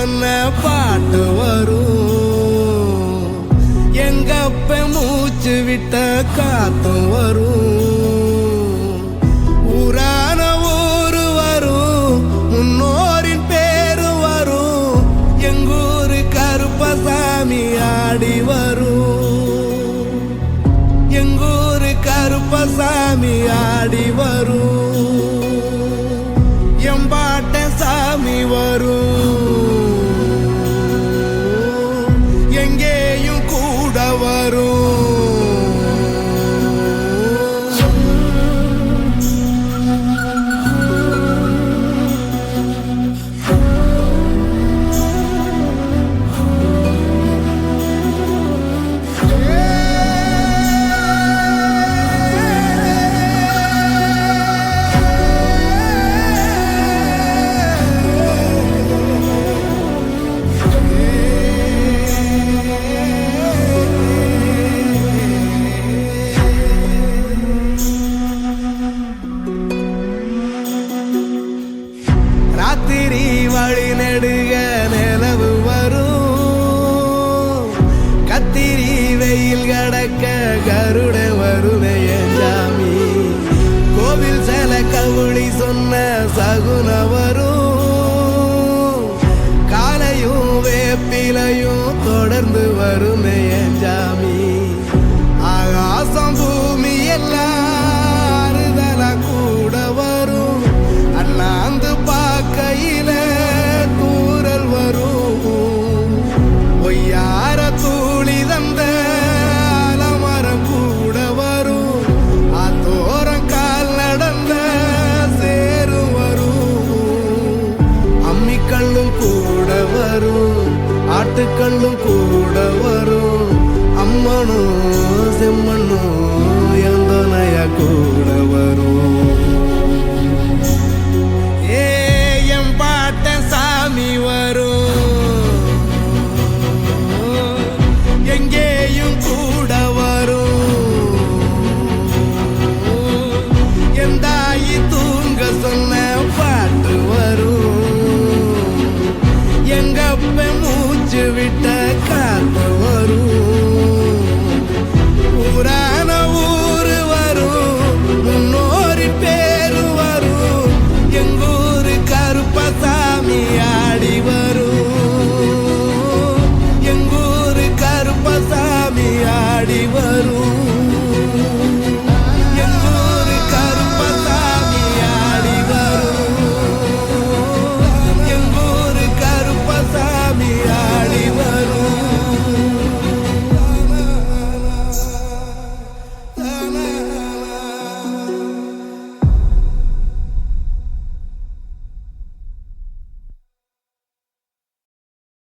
சொன்ன பாட்டு வரும், எங்கப்ப மூச்சு விட்ட காத்தும் வரும், ஊரான ஊரு வரும், முன்னோரின் பேரு வரும், எங்கூரு கருப்பசாமி ஆடி வரும், எங்கூரு கருப்பசாமி ஆடி வரும், எம்பாட்ட சாமி வரும், எங்கேயும் கூட வரும். ராத்திரி வழி நெடுக நிலவு வரும், கத்திரி வெயில் கடக்க கருட வருமே சாமி, கோவில் சில கவுளி சொன்ன சகுன வரும், காலையும் வேப்பிலையும் தொடர்ந்து வருமே சாமி, ஆகாசம் பூமி எல்லாம் கூட வரும், அண்ணாந்து கையில தூரல் வரும், பொய்யார தூளி தந்த அலமரம் கூட வரும், ஆத்தோரம் கால் நடந்த சேரும் வரும், அம்மிக்கல்லும் கூட வரும், ஆட்டுக்கல்லும் கூட வரும், அம்மனும் செம்மண்ணும் எந்தனைய கூட வரும்.